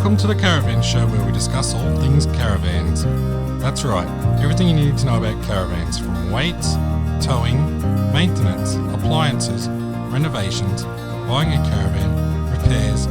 Welcome to the Caravan Show, where we discuss all things caravans. That's right, everything you need to know about caravans, from weights, towing, maintenance, appliances, renovations, buying a caravan, repairs,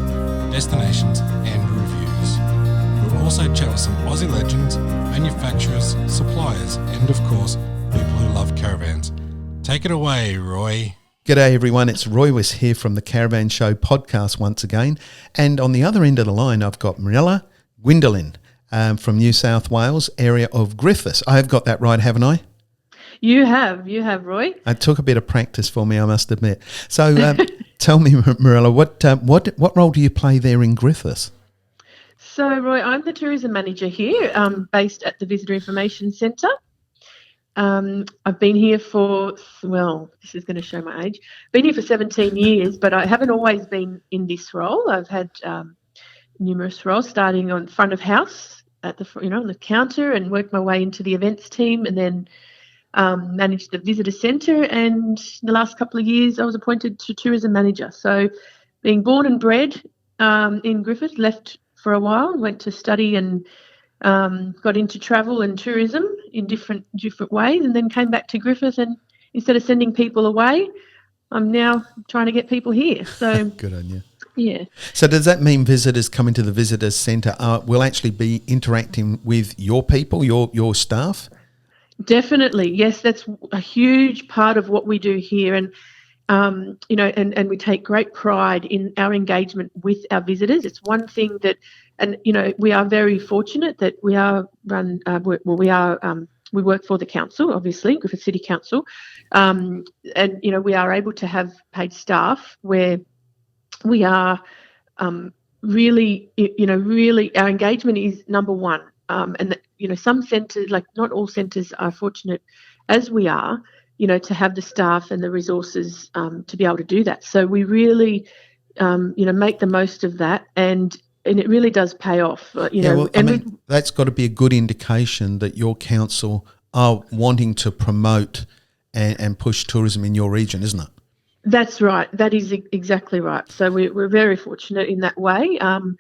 destinations and reviews. We'll also chat with some Aussie legends, manufacturers, suppliers and of course, people who love caravans. Take it away, Roy. G'day everyone, it's Roy West here from the Caravan Show podcast once again, and on the other end of the line I've got Mirella Guidolin from New South Wales, area of Griffith. I have got that right, haven't I? You have, Roy. It took a bit of practice for me, I must admit. So tell me, Mirella, what role do you play there in Griffith? So Roy, I'm the tourism manager here, based at the Visitor Information Centre. I've been here for, this is going to show my age, been here for 17 years, but I haven't always been in this role. I've had numerous roles, starting on front of house at the, on the counter, and worked my way into the events team, and then managed the visitor centre, and the last couple of years I was appointed to tourism manager. So being born and bred in Griffith, left for a while, went to study and got into travel and tourism in different ways, and then came back to Griffith, and instead of sending people away, I'm now trying to get people here. So good on you. Yeah. So does that mean visitors coming to the visitor centre will actually be interacting with your people, your staff? Definitely, yes. That's a huge part of what we do here, and and we take great pride in our engagement with our visitors. It's one thing that, and we are very fortunate that we are run. We work for the council, obviously, Griffith City Council, and we are able to have paid staff where we are really our engagement is number one. And some centres, like not all centres, are fortunate as we are, to have the staff and the resources to be able to do that. So we really, make the most of that, and it really does pay off. That's got to be a good indication that your council are wanting to promote and push tourism in your region, isn't it? That's right. That is exactly right. So we're very fortunate in that way. And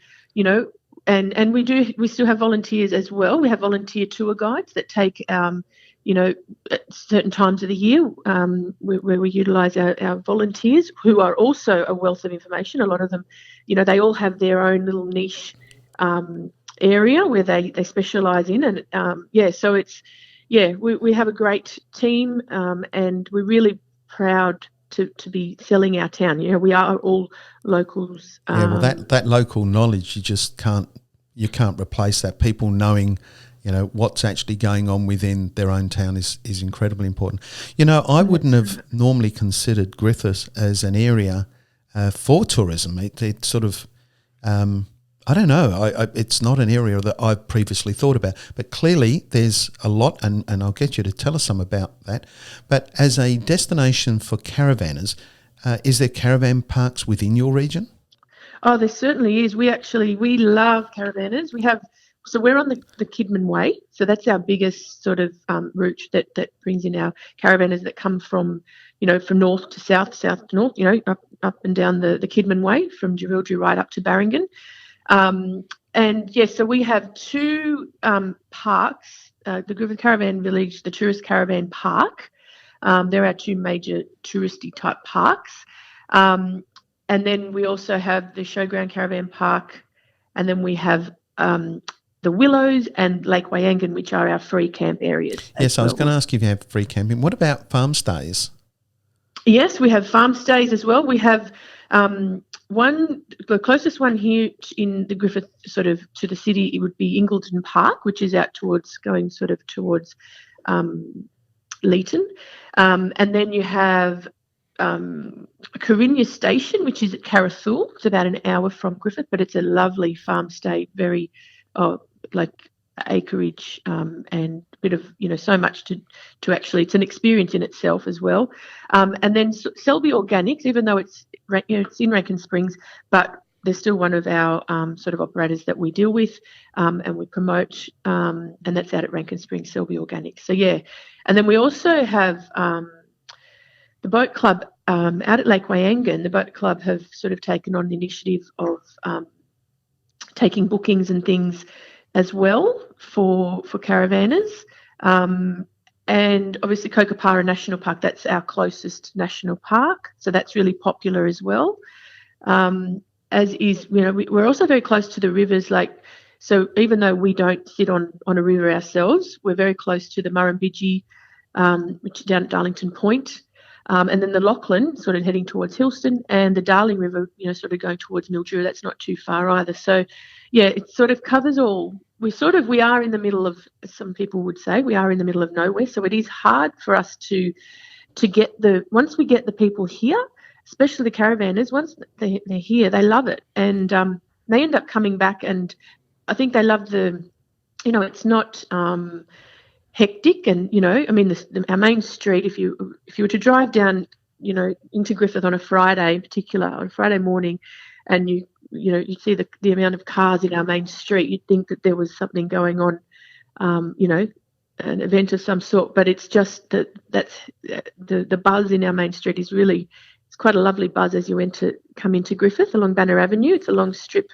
we still have volunteers as well. We have volunteer tour guides that take, at certain times of the year, where we utilise our volunteers, who are also a wealth of information. A lot of them, they all have their own little niche area where they specialise in. And, so it's, we have a great team, and we're really proud to be selling our town. We are all locals. That local knowledge, you can't replace that. People knowing, what's actually going on within their own town is incredibly important. I wouldn't have normally considered Griffith as an area for tourism. It sort of, I don't know. It's not an area that I've previously thought about, but clearly there's a lot, and I'll get you to tell us some about that. But as a destination for caravanners, is there caravan parks within your region? Oh, there certainly is. We love caravanners. We're on the Kidman Way, so that's our biggest sort of route that brings in our caravanners that come from north to south, south to north, up and down the Kidman Way from Jerilderie right up to Barringan. So we have two parks, the Griffith Caravan Village, the Tourist Caravan Park. They're our two major touristy type parks. And then we also have the Showground Caravan Park, and then we have the Willows and Lake Wyangan, which are our free camp areas. Yes, I was going to ask you if you have free camping. What about farm stays? Yes, we have farm stays as well. We have the closest one here in the Griffith, sort of to the city, it would be Ingleton Park, which is out towards Leeton. And then you have Carinya Station, which is at Carrathul. It's about an hour from Griffith, but it's a lovely farm stay, very acreage, and a bit of so much to actually, it's an experience in itself as well. And then Selby Organics, even though it's in Rankin Springs, but they're still one of our sort of operators that we deal with, and we promote, and that's out at Rankin Springs, Selby Organics. So and then we also have the boat club out at Lake Wyangan. The boat club have sort of taken on the initiative of taking bookings and things as well for caravanners. And obviously Kokopara National Park, that's our closest national park, so that's really popular as well. As is, we're also very close to the rivers, so even though we don't sit on a river ourselves, we're very close to the Murrumbidgee, which is down at Darlington Point, and then the Lachlan, sort of heading towards Hillston, and the Darling River, sort of going towards Mildura. That's not too far either. So, yeah, it sort of covers all. We are in the middle of, some people would say, we are in the middle of nowhere. So it is hard for us to get once we get the people here, especially the caravanners, once they're here, they love it. And they end up coming back, and I think they love it's not hectic. And, our main street, if you were to drive down, into Griffith on a Friday in particular, on a Friday morning, and you see the amount of cars in our main street, you'd think that there was something going on, an event of some sort. But it's just that's the buzz in our main street is really, it's quite a lovely buzz as you come into Griffith along Banner Avenue. It's a long strip,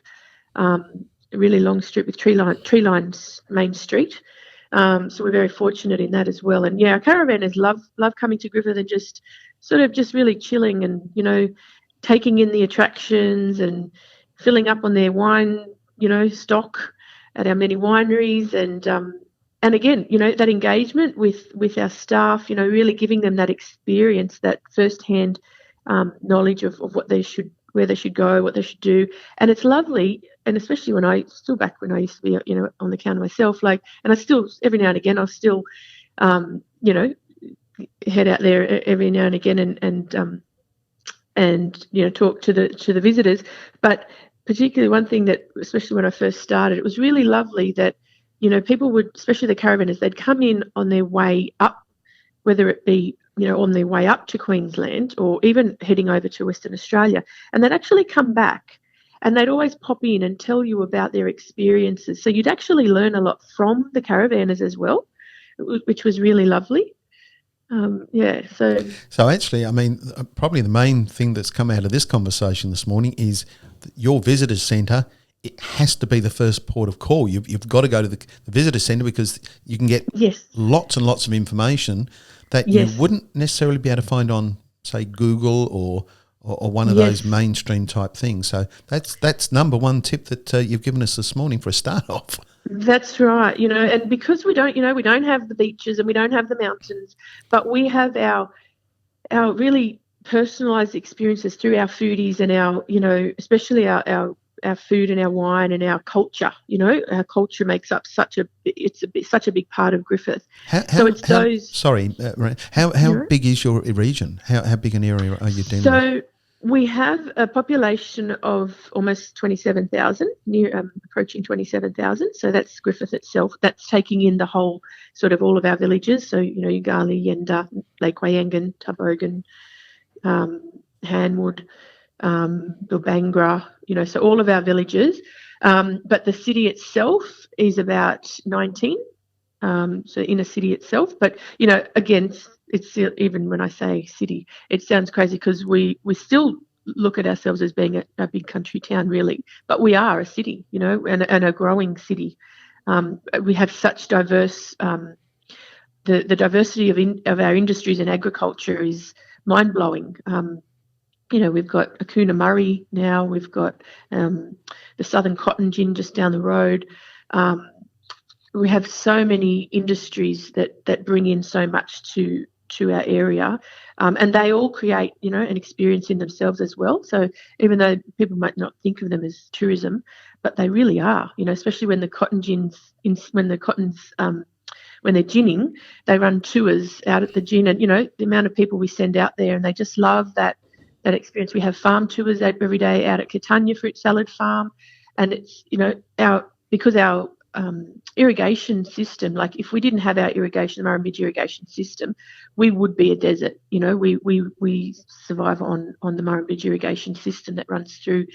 a really long strip with tree lines main street. So we're very fortunate in that as well. And yeah, our caravanners love coming to Griffith and just really chilling and, taking in the attractions and filling up on their wine, stock at our many wineries. And again, that engagement with our staff, really giving them that experience, that first-hand knowledge of where they should go, what they should do. And it's lovely. And especially when I used to be, on the counter myself, and I still, every now and again, I'll still, head out there every now and again and talk to the visitors. But particularly one thing that, especially when I first started, it was really lovely that, people would, especially the caravanners, they'd come in on their way up, whether it be, on their way up to Queensland or even heading over to Western Australia, and they'd actually come back and they'd always pop in and tell you about their experiences. So you'd actually learn a lot from the caravanners as well, which was really lovely. So actually, probably the main thing that's come out of this conversation this morning is that your visitor centre, it has to be the first port of call. You've got to go to the visitor centre because you can get lots and lots of information that you wouldn't necessarily be able to find on, say, Google or one of those mainstream type things. So that's number one tip that you've given us this morning for a start off. That's right, and because we don't have the beaches and we don't have the mountains, but we have our really personalised experiences through our foodies and our, especially our food and our wine and our culture. Our culture makes up such a big part of Griffith. How big is your region? How big an area are you dealing with? So we have a population of almost 27,000, approaching 27,000. So that's Griffith itself. That's taking in the whole, sort of all of our villages. So, Ugali, Yenda, Lake Wayangan, Tubogan, Hanwood, Bilbangra, so all of our villages. But the city itself is about 19, so inner city itself. But, again, it's even when I say city, it sounds crazy because we still look at ourselves as being a big country town, really. But we are a city, and a growing city. We have such diverse, the diversity of our industries and agriculture is mind-blowing. We've got Akuna Murray now. We've got the Southern Cotton Gin just down the road. We have so many industries that bring in so much to our area, and they all create, an experience in themselves as well. So even though people might not think of them as tourism, but they really are. Especially when the cotton gins, when they're ginning, they run tours out at the gin, and the amount of people we send out there, and they just love that experience. We have farm tours every day out at Catania Fruit Salad Farm, and it's because our irrigation system, if we didn't have our irrigation, the Murrumbidgee irrigation system, we would be a desert. We survive on the Murrumbidgee irrigation system that runs through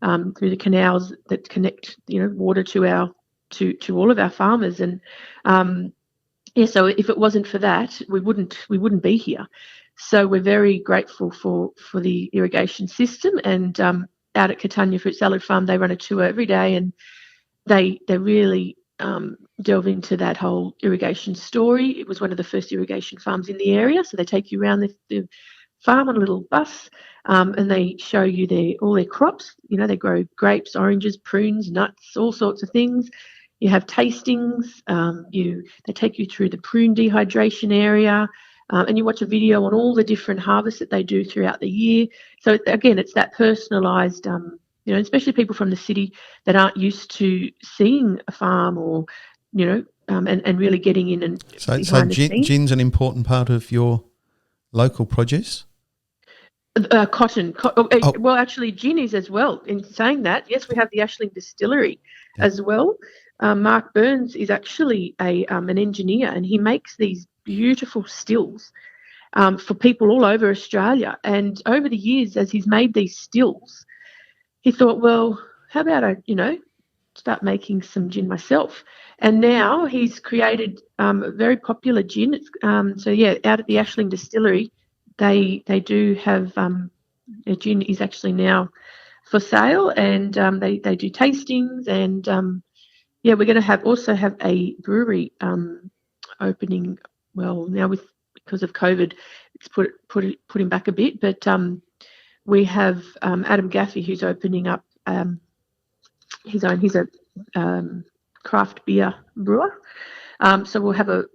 the canals that connect water to all of our farmers. And so if it wasn't for that, we wouldn't be here. So we're very grateful for the irrigation system, and out at Catania Fruit Salad Farm, they run a tour every day, and they really delve into that whole irrigation story. It was one of the first irrigation farms in the area, so they take you around the farm on a little bus, and they show you all their crops. You know, they grow grapes, oranges, prunes, nuts, all sorts of things. You have tastings. They take you through the prune dehydration area, and you watch a video on all the different harvests that they do throughout the year. So again, it's that personalised. Especially people from the city that aren't used to seeing a farm, or and really getting in and so gin's an important part of your local produce. Cotton. Well, actually, gin is as well. In saying that, yes, we have the Ashling Distillery as well. Mark Burns is actually an engineer, and he makes these beautiful stills for people all over Australia. And over the years, as he's made these stills, he thought, well, how about I, start making some gin myself? And now he's created a very popular gin. It's, out at the Ashling Distillery, they do have a gin is actually now for sale, and they do tastings, and we're going to also have a brewery opening. Well, now because of COVID, it's put him back a bit, but we have Adam Gaffey, who's opening up his own. He's a craft beer brewer, so we'll have a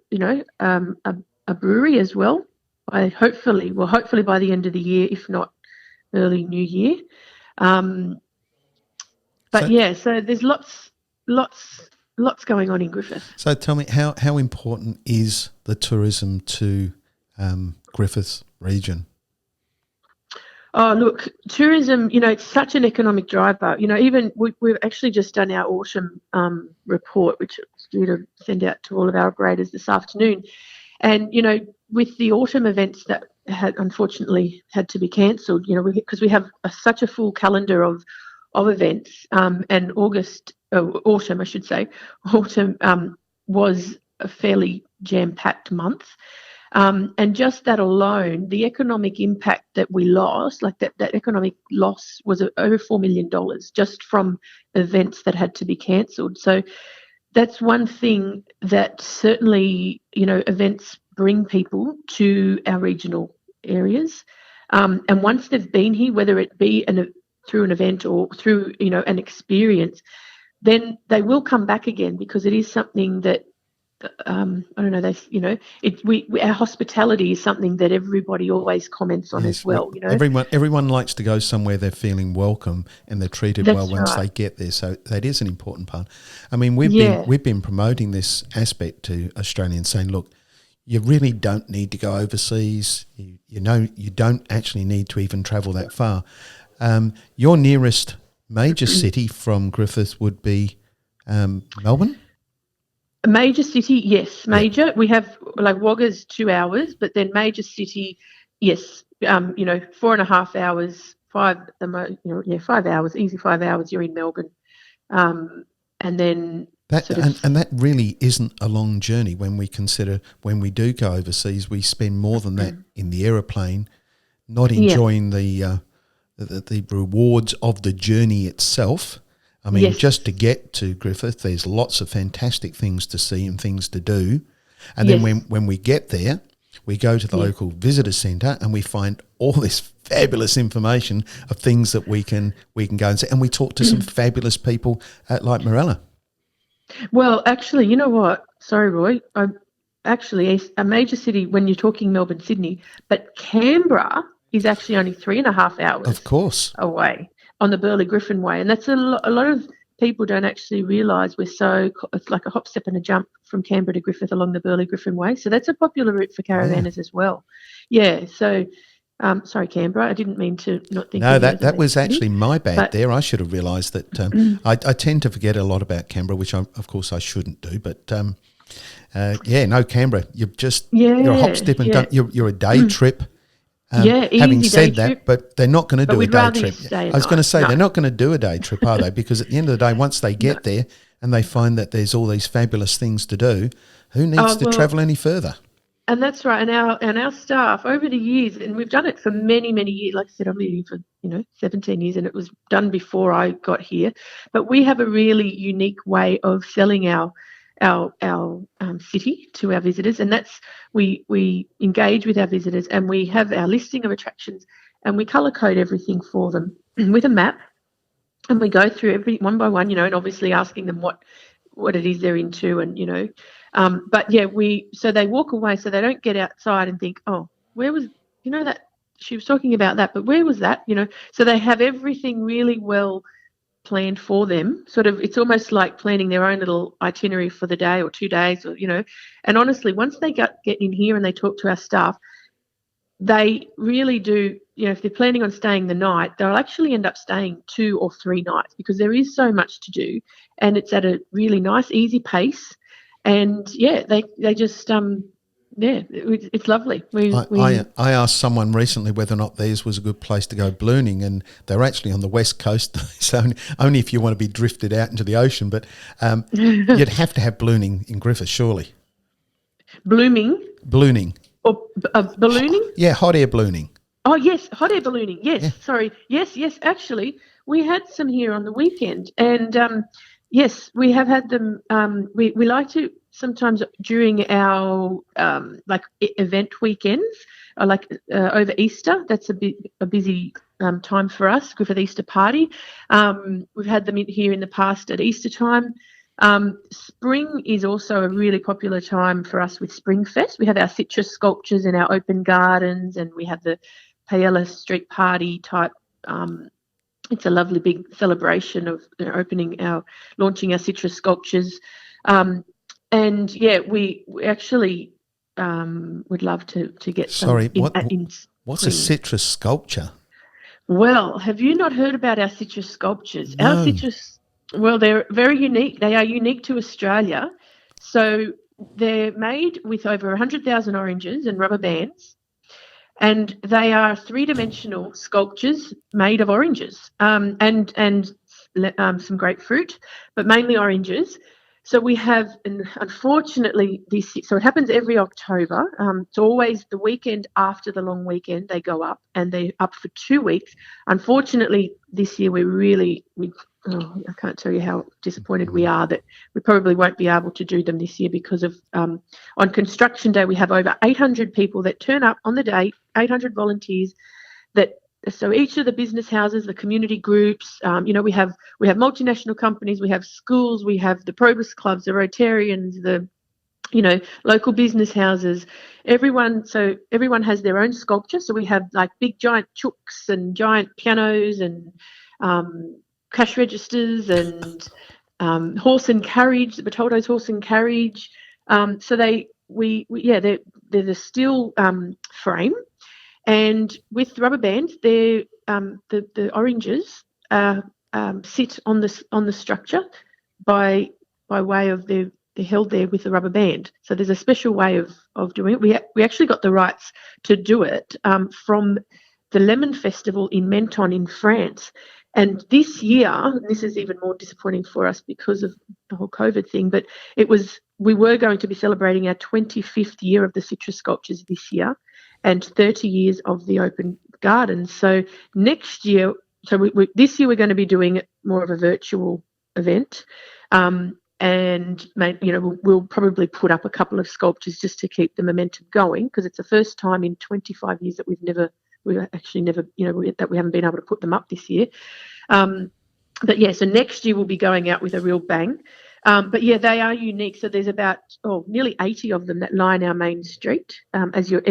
brewery as well. Hopefully by the end of the year, if not early New Year. So there's lots going on in Griffith. So tell me, how important is the tourism to Griffith's region? Oh, look, tourism, it's such an economic driver. Even we've actually just done our autumn report, which is due to send out to all of our operators this afternoon. And, with the autumn events that unfortunately had to be cancelled, because we have such a full calendar of events, and autumn, I should say, was a fairly jam-packed month. And just that alone, the economic impact that we lost, like that economic loss was over $4 million just from events that had to be cancelled. So that's one thing that certainly, events bring people to our regional areas. And once they've been here, whether it be through an event or through, an experience, then they will come back again, because it is something that, our hospitality is something that everybody always comments on as well. Everyone likes to go somewhere they're feeling welcome and they're treated well once they get there. So that is an important part. I mean, we've been promoting this aspect to Australians, saying, look, you really don't need to go overseas. You don't actually need to even travel that far. Your nearest major city from Griffith would be Melbourne? A major city, yes, major. We have Wagga's 2 hours, but then major city, yes, 4.5 hours, 5 hours, easy 5 hours. You're in Melbourne, and then that really isn't a long journey when we consider when we do go overseas, we spend more than that in the aeroplane, not enjoying the rewards of the journey itself. I mean, just to get to Griffith, there's lots of fantastic things to see and things to do. And then when we get there, we go to the local visitor centre and we find all this fabulous information of things that we can go and see. And we talk to some fabulous people like Mirella. Well, actually, you know what? Sorry, Roy. Actually, a major city when you're talking Melbourne, Sydney, but Canberra is actually only 3.5 hours of course away on the Burleigh-Griffin Way. And that's a lot of people don't actually realise it's like a hop, step and a jump from Canberra to Griffith along the Burleigh-Griffin Way. So that's a popular route for caravanners as well. Yeah, so sorry, Canberra, I didn't mean to not think. No, that was actually my bad there. I should have realised that. I tend to forget a lot about Canberra, which of course I shouldn't do. But Canberra, you're a hop, step and done. You're a day trip. Having said that, but they're not going to do a day trip. I was going to say they're not going to do a day trip, are they? Because at the end of the day, once they get there and they find that there's all these fabulous things to do, who needs to travel any further? And that's right. And our staff over the years, and we've done it for many, many years. Like I said, I've been here for 17 years, and it was done before I got here. But we have a really unique way of selling our city to our visitors, and that's we engage with our visitors, and we have our listing of attractions, and we colour code everything for them with a map, and we go through every one by one, and obviously asking them what it is they're into, and but yeah, so they walk away, so they don't get outside and think, oh, where was that she was talking about that, but where was that? So they have everything really well planned for them. Sort of, it's almost like planning their own little itinerary for the day or 2 days, or And honestly, once they get in here and they talk to our staff, they really do. If they're planning on staying the night, they'll actually end up staying 2 or 3 nights because there is so much to do, and it's at a really nice, easy pace. And yeah, they just it's lovely. I asked someone recently whether or not theirs was a good place to go ballooning, and they're actually on the west coast, so only if you want to be drifted out into the ocean. But you'd have to have ballooning in Griffith, surely. Ballooning. Or ballooning? Yeah, hot air ballooning. Oh, yes, hot air ballooning. Yes, yeah. Sorry. Yes. Actually, we had some here on the weekend, and yes, we have had them. We like to sometimes during our event weekends, over Easter. That's a busy time for us, Griffith Easter Party. We've had them here in the past at Easter time. Spring is also a really popular time for us with Spring Fest. We have our citrus sculptures in our open gardens, and we have the Paella Street Party type. It's a lovely big celebration of launching our citrus sculptures. And yeah, we actually would love to get some. Sorry, what's a citrus sculpture? Well, have you not heard about our citrus sculptures? No. Our citrus, well, they're very unique. They are unique to Australia. So they're made with over 100,000 oranges and rubber bands, and they are 3-dimensional sculptures made of oranges and some grapefruit, but mainly oranges. So we have, and unfortunately, so it happens every October. It's always the weekend after the long weekend. They go up, and they're up for 2 weeks. Unfortunately, this year I can't tell you how disappointed we are that we probably won't be able to do them this year because of on construction day we have over 800 people that turn up on the day, 800 volunteers so each of the business houses, the community groups, we have multinational companies, we have schools, we have the Probus clubs, the Rotarians, the local business houses, everyone has their own sculpture. So we have like big giant chooks and giant pianos and cash registers and horse and carriage, the Bertoldo's horse and carriage. So they're the steel frame. And with rubber bands, the oranges sit on the structure by way of they're held there with the rubber band. So there's a special way of doing it. We actually got the rights to do it from the Lemon Festival in Menton in France. And this year, this is even more disappointing for us because of the whole COVID thing, but we were going to be celebrating our 25th year of the citrus sculptures this year and 30 years of the open gardens. So next year, this year we're going to be doing more of a virtual event, and we'll probably put up a couple of sculptures just to keep the momentum going because it's the first time in 25 years that we haven't been able to put them up this year. But yeah, so next year we'll be going out with a real bang. But yeah, they are unique. So there's about nearly 80 of them that line our main street as you're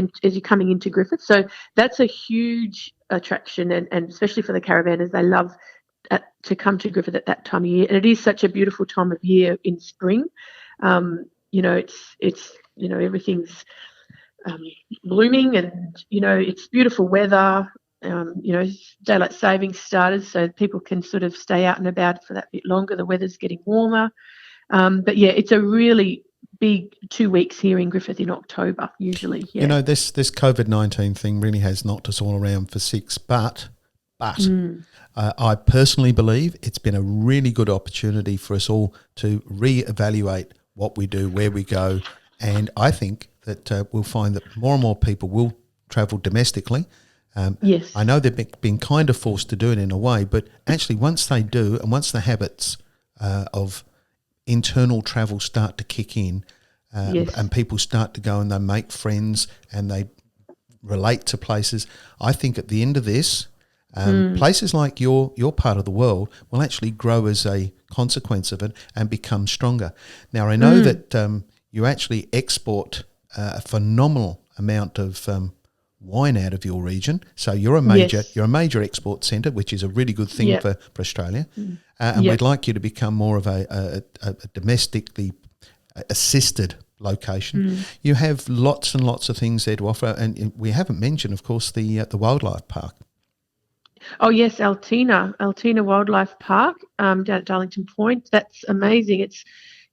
coming into Griffith. So that's a huge attraction, and especially for the caravanners, they love to come to Griffith at that time of year. And it is such a beautiful time of year in spring. It's everything's blooming, and it's beautiful weather. Daylight savings started, so people can sort of stay out and about for that bit longer. The weather's getting warmer. But yeah, it's a really big 2 weeks here in Griffith in October, usually. Yeah. This COVID-19 thing really has knocked us all around for 6, but I personally believe it's been a really good opportunity for us all to reevaluate what we do, where we go, and I think that we'll find that more and more people will travel domestically. Yes. I know they've been kind of forced to do it in a way, but actually once they do, and once the habits of internal travel start to kick in, Yes. and people start to go and they make friends and they relate to places, I think at the end of this, places like your part of the world will actually grow as a consequence of it and become stronger. Now, I know that you actually export a phenomenal amount of wine out of your region, so you're a major export centre, which is a really good thing for Australia. And we'd like you to become more of a domestically assisted location. You have lots and lots of things there to offer, and we haven't mentioned, of course, the wildlife park. Oh yes, Altina Wildlife Park down at Darlington Point. That's amazing. It's,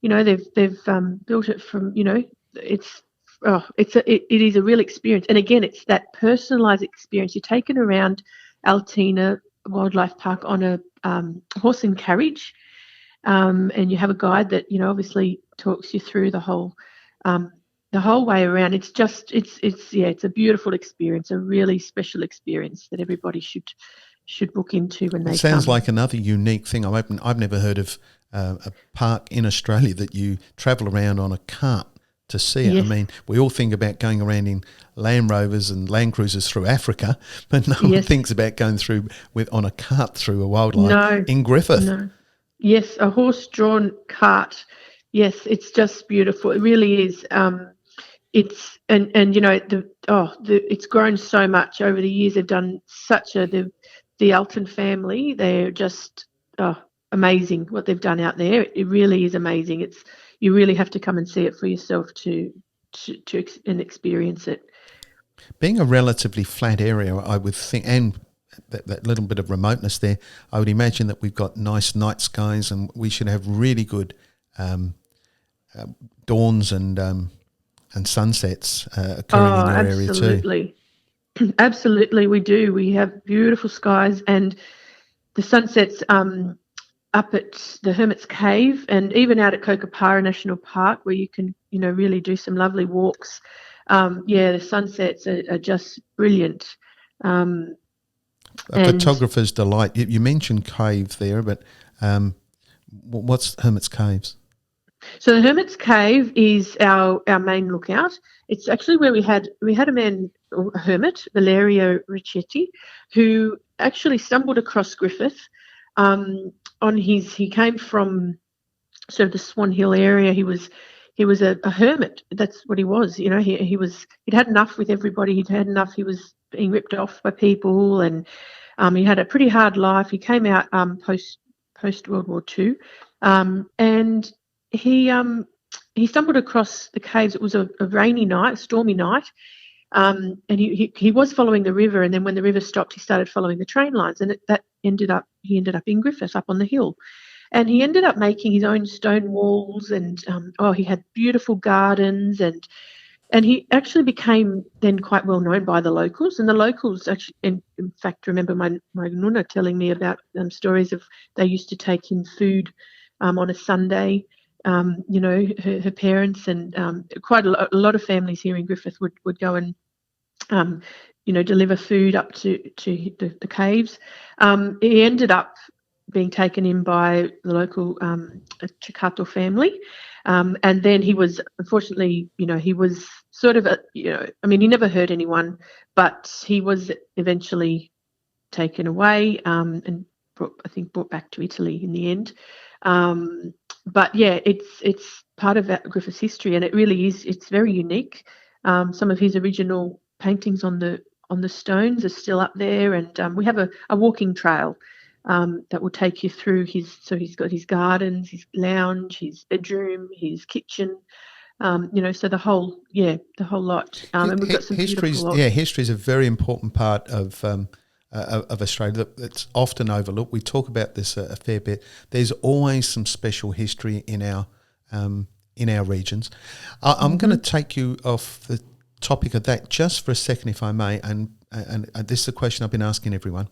they've built it from, it is a real experience. And again, it's that personalised experience. You're taken around Altina Wildlife Park on a horse and carriage, and you have a guide that obviously talks you through the whole way around. It's a beautiful experience, a really special experience that everybody should book into when they come. It sounds like another unique thing. I've never heard of a park in Australia that you travel around on a cart to see it. Yes. I mean, we all think about going around in Land Rovers and Land Cruisers through Africa, but no one thinks about going through on a cart through a wildlife in Griffith. No. Yes, a horse-drawn cart. Yes, it's just beautiful. It really is. It's it's grown so much over the years. They've done the Elton family. They're just amazing what they've done out there. It really is amazing. You really have to come and see it for yourself to experience it. Being a relatively flat area, I would think, and that little bit of remoteness there, I would imagine that we've got nice night skies, and we should have really good dawns and sunsets occurring in your area too. Absolutely. Absolutely, we do. We have beautiful skies, and the sunsets up at the Hermit's Cave and even out at Kokopara National Park, where you can, really do some lovely walks. The sunsets are just brilliant. A photographer's delight. You mentioned cave there, but what's Hermit's Caves? So the Hermit's Cave is our main lookout. It's actually where we had a man, a hermit, Valerio Ricchetti, who actually stumbled across Griffith. He came from sort of the Swan Hill area. He was a hermit. That's what he was. He'd had enough with everybody. He'd had enough. He was being ripped off by people, and he had a pretty hard life. He came out post World War II, and he stumbled across the caves. It was a rainy night, a stormy night, and he was following the river. And then when the river stopped, he started following the train lines, and he ended up in Griffith, up on the hill. And he ended up making his own stone walls, and he had beautiful gardens, and he actually became then quite well known by the locals. And the locals actually, in fact, remember my nuna telling me about stories of they used to take him food on a Sunday. Her parents and quite a lot of families here in Griffith would go and deliver food up to the caves. He ended up being taken in by the local Chikato family, and then he was, unfortunately, he was sort of he never hurt anyone, but he was eventually taken away and brought back to Italy in the end. But yeah, it's part of Griffith's history, and it really is. It's very unique. Some of his original paintings on the stones are still up there, and we have a walking trail that will take you through his. So he's got his gardens, his lounge, his bedroom, his kitchen. So the whole lot. And we've got some beautiful. History is a very important part of Australia that's often overlooked. We talk about this a fair bit. There's always some special history in our regions. I'm going to take you off the topic of that just for a second, if I may, and and this is a question I've been asking everyone.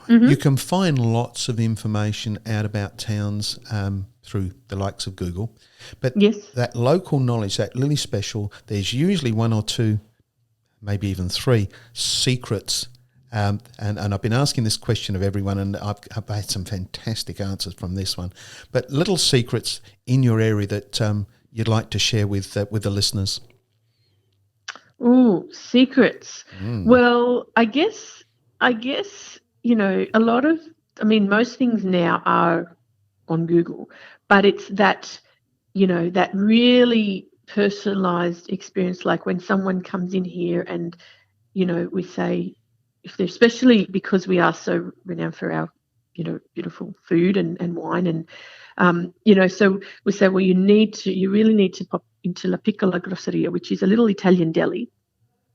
Mm-hmm. You can find lots of information out about towns through the likes of Google, but Yes. that local knowledge, that really special, there's usually one or two, maybe even three secrets. And I've been asking this question of everyone, and I've had some fantastic answers from this one. But little secrets in your area that you'd like to share with the listeners. Ooh, secrets. Well, I guess most things now are on Google, but it's that that really personalized experience, like when someone comes in here and we say, if they're, especially because we are so renowned for our beautiful food and wine, and so we say, well, you really need to pop into La Piccola Grosseria, which is a little Italian deli,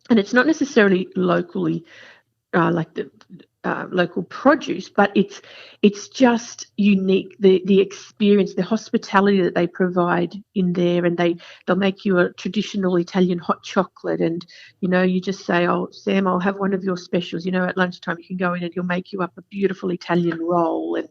and it's not necessarily locally like the local produce, but it's just unique, the experience, the hospitality that they provide in there, and they'll make you a traditional Italian hot chocolate, and you just say, oh Sam, I'll have one of your specials. At lunchtime you can go in and he'll make you up a beautiful Italian roll, and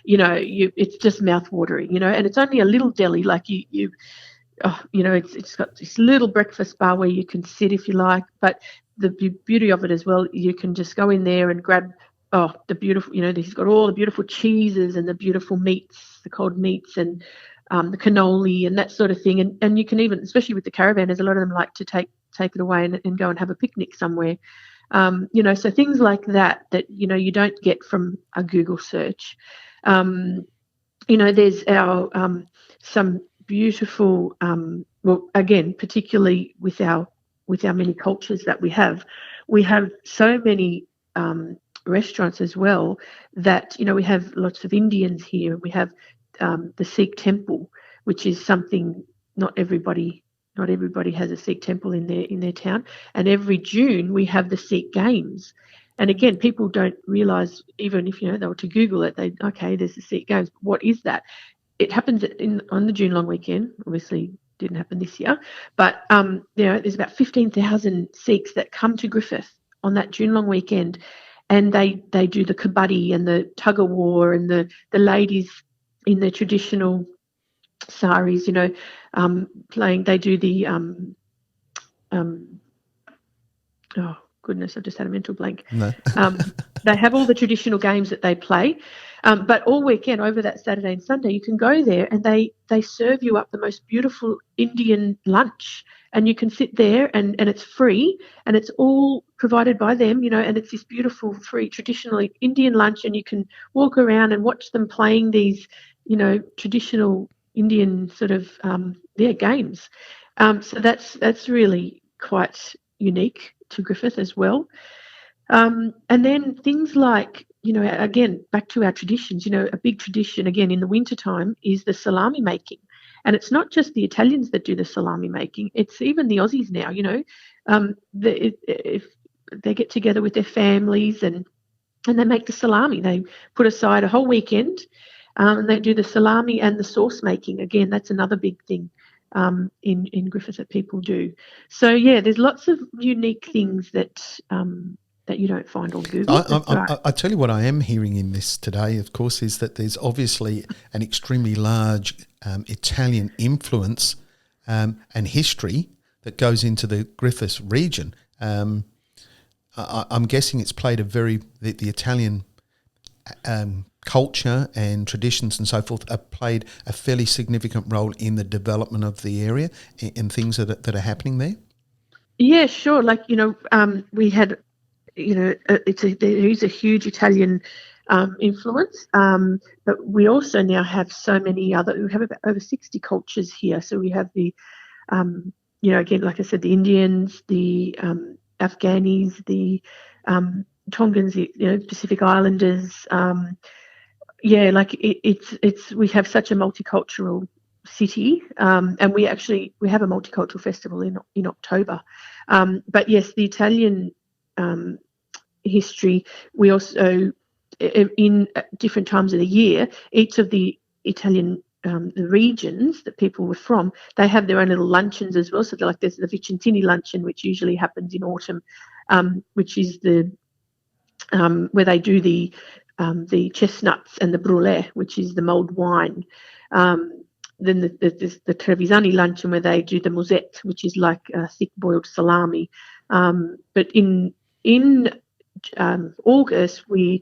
it's just mouth-watering, and it's only a little deli, like it's got this little breakfast bar where you can sit if you like, but the beauty of it as well, you can just go in there and grab the beautiful, he's got all the beautiful cheeses and the beautiful meats, the cold meats, and the cannoli and that sort of thing, and you can even, especially with the caravanners, a lot of them like to take it away and go and have a picnic somewhere, so things like that you don't get from a Google search. There's our some beautiful, well, again, particularly with our many cultures that we have so many restaurants as well, that we have lots of Indians here. We have the Sikh temple, which is something not everybody has a Sikh temple in their town, and every June we have the Sikh Games. And again, people don't realise, even if they were to Google it, there's the Sikh Games. What is that? It happens on the June long weekend. Obviously, didn't happen this year, but there's about 15,000 Sikhs that come to Griffith on that June long weekend, and they do the kabaddi and the tug of war, and the ladies in their traditional saris, playing. They do the oh goodness, I've just had a mental blank. No. They have all the traditional games that they play. But all weekend, over that Saturday and Sunday, you can go there and they serve you up the most beautiful Indian lunch, and you can sit there and it's free, and it's all provided by them, and it's this beautiful free traditional Indian lunch, and you can walk around and watch them playing these, traditional Indian sort of games. So that's really quite unique to Griffith as well. And then things like, again, back to our traditions, a big tradition, again, in the wintertime is the salami making. And it's not just the Italians that do the salami making, it's even the Aussies now, if they get together with their families and they make the salami. They put aside a whole weekend and they do the salami and the sauce making. Again, that's another big thing in Griffith that people do. So, yeah, there's lots of unique things that you don't find on Google. I tell you what I am hearing in this today, of course, is that there's obviously an extremely large Italian influence and history that goes into the Griffith region. I'm guessing it's played the Italian culture and traditions and so forth have played a fairly significant role in the development of the area and things that are happening there. Yeah, sure. Like, we had, there is a huge Italian influence, but we also now have so many we have about over 60 cultures here. So we have the, again, like I said, the Indians, the Afghanis, the Tongans, Pacific Islanders. We have such a multicultural city, and we have a multicultural festival in October. But yes, the Italian history, we also, in different times of the year, each of the Italian the regions that people were from, they have their own little luncheons as well. So there's the Vicentini luncheon, which usually happens in autumn, which is the where they do the chestnuts and the brûlée, which is the mulled wine. Then there's the Trevisani luncheon where they do the musette, which is like a thick boiled salami. But in August we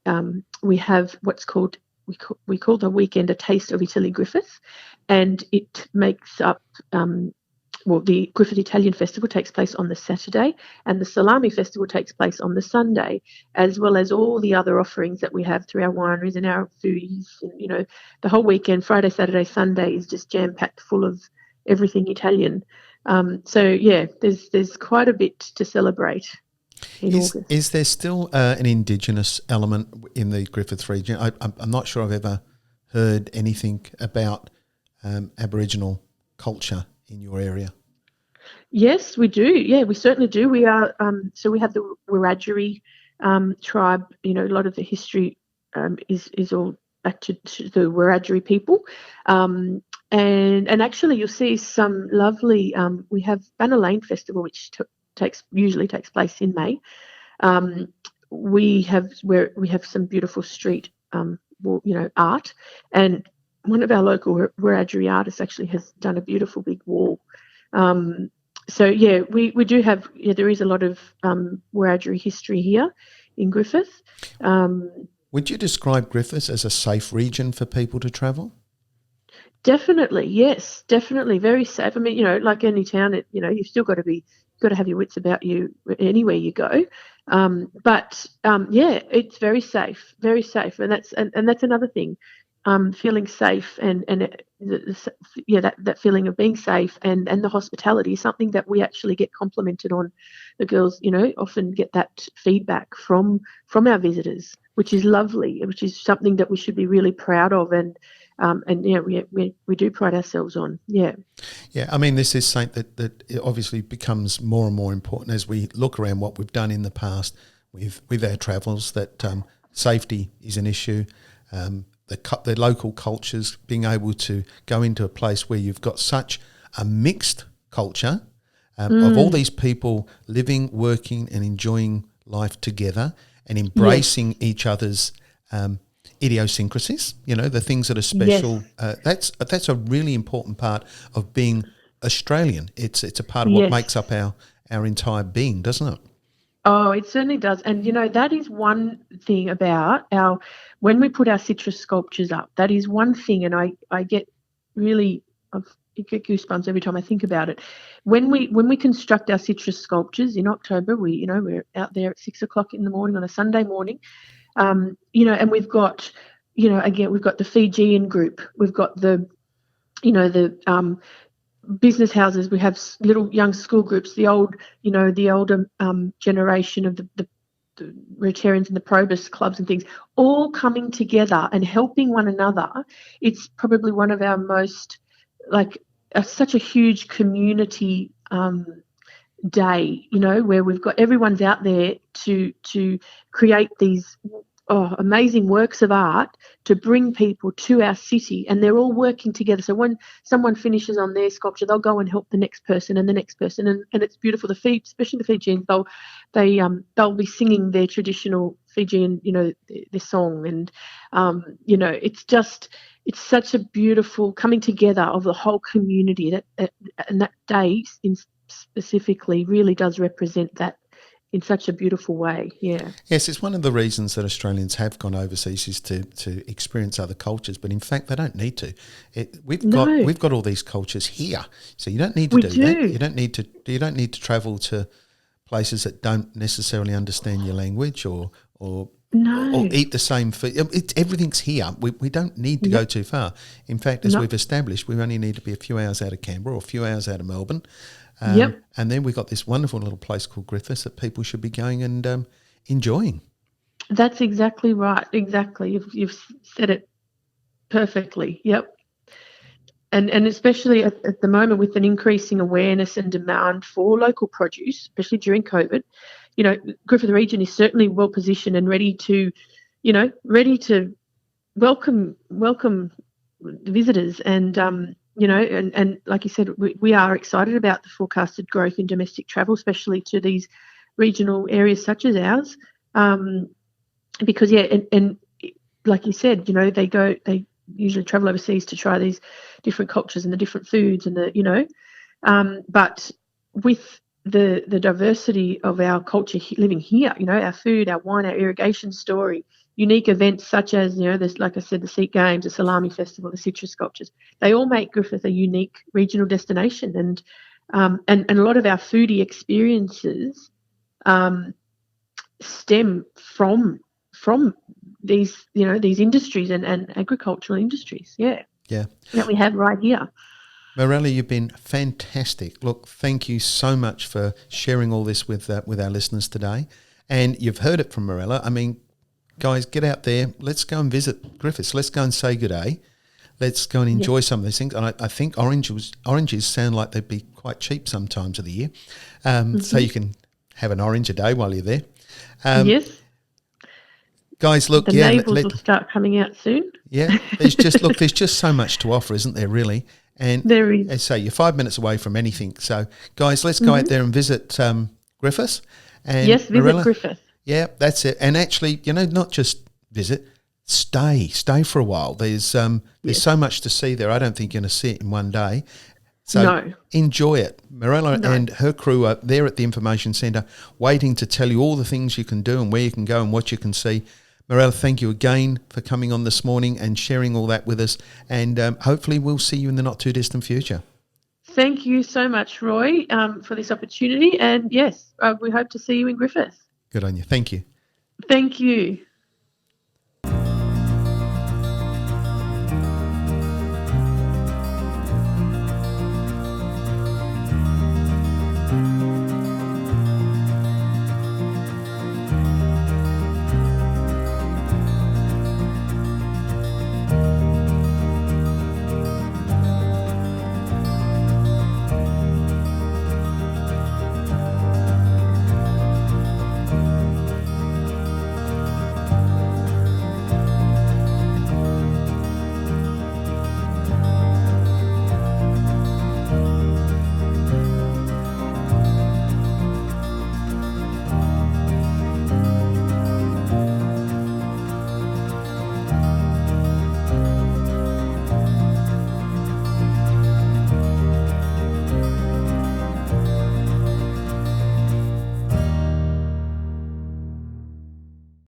have what's called we call the weekend a taste of Italy Griffith, and it makes up the Griffith Italian Festival takes place on the Saturday, and the Salami Festival takes place on the Sunday, as well as all the other offerings that we have through our wineries and our foodies. And, the whole weekend, Friday, Saturday, Sunday, is just jam-packed full of everything Italian. There's quite a bit to celebrate in August. Is there still an Indigenous element in the Griffith region? I'm not sure I've ever heard anything about Aboriginal culture in your area. Yes, we do. Yeah, we certainly do. We are. So we have the Wiradjuri tribe. A lot of the history is all back to the Wiradjuri people. And actually, you'll see some lovely. We have Banner Lane Festival, which usually takes place in May. We have some beautiful street, art, and one of our local Wiradjuri artists actually has done a beautiful big wall. We do have, there is a lot of Wiradjuri history here in Griffith. Would you describe Griffith as a safe region for people to travel? Definitely, yes, definitely, very safe. I mean, like any town, you've still got to have your wits about you anywhere you go. It's very safe, and that's another thing. Feeling safe and that feeling of being safe and the hospitality is something that we actually get complimented on. The girls, often get that feedback from our visitors, which is lovely, which is something that we should be really proud of, we do pride ourselves on. Yeah. Yeah, I mean, this is something that obviously becomes more and more important as we look around what we've done in the past with our travels, that safety is an issue. The local cultures, being able to go into a place where you've got such a mixed culture of all these people living, working and enjoying life together and embracing each other's idiosyncrasies, the things that are special. Yes. That's a really important part of being Australian. It's a part of what makes up our entire being, doesn't it? Oh, it certainly does. And, that is one thing about when we put our citrus sculptures up, that is one thing, and I get really I get goosebumps every time I think about it. When we construct our citrus sculptures in October, we're out there at 6 o'clock in the morning on a Sunday morning, and we've got, again, we've got the Fijian group, we've got the business houses, we have little young school groups, the older generation of the Rotarians and the Probus clubs and things, all coming together and helping one another. It's probably one of our most, such a huge community day, where we've got everyone's out there to create these amazing works of art to bring people to our city, and they're all working together. So when someone finishes on their sculpture, they'll go and help the next person and the next person, and it's beautiful. Especially the Fijians, they'll be singing their traditional Fijian, their song, and it's such a beautiful coming together of the whole community. And that day specifically really does represent that in such a beautiful way. Yeah. Yes, it's one of the reasons that Australians have gone overseas is to experience other cultures, but in fact they don't need to. We've got all these cultures here, so you don't need to do that. You don't need to travel to places that don't necessarily understand your language or eat the same food. Everything's here. We don't need to go too far. In fact, as we've established, we only need to be a few hours out of Canberra or a few hours out of Melbourne. And then we've got this wonderful little place called Griffith that people should be going and enjoying. That's exactly right. Exactly. You've said it perfectly. Yep. And especially at the moment with an increasing awareness and demand for local produce, especially during COVID, Griffith region is certainly well positioned and ready to welcome the visitors and and like you said, we are excited about the forecasted growth in domestic travel, especially to these regional areas such as ours, because and like you said, they usually travel overseas to try these different cultures and the different foods and but with the diversity of our culture living here, our food, our wine, our irrigation story, unique events such as, there's, like I said, the Sikh Games, the Salami Festival, the citrus sculptures, they all make Griffith a unique regional destination. And a lot of our foodie experiences stem from these, these industries and agricultural industries, that we have right here. Mirella, you've been fantastic. Look, thank you so much for sharing all this with our listeners today. And you've heard it from Mirella. I mean, guys, get out there. Let's go and visit Griffiths. Let's go and say good day. Let's go and enjoy some of these things. And I think oranges sound like they'd be quite cheap sometimes of the year. So you can have an orange a day while you're there. Yes. Guys, look, the navels will start coming out soon. Yeah, there's just so much to offer, isn't there, really? And there is. As I say, you're 5 minutes away from anything. So, guys, let's go out there and visit Griffiths. And yes, visit Mirella, Griffith. Yeah, that's it. And actually, not just visit, stay for a while. There's so much to see there. I don't think you're going to see it in one day. So enjoy it. Mirella and her crew are there at the Information Centre waiting to tell you all the things you can do and where you can go and what you can see. Mirella, thank you again for coming on this morning and sharing all that with us. And hopefully we'll see you in the not-too-distant future. Thank you so much, Roy, for this opportunity. And, yes, we hope to see you in Griffith. Good on you. Thank you. Thank you.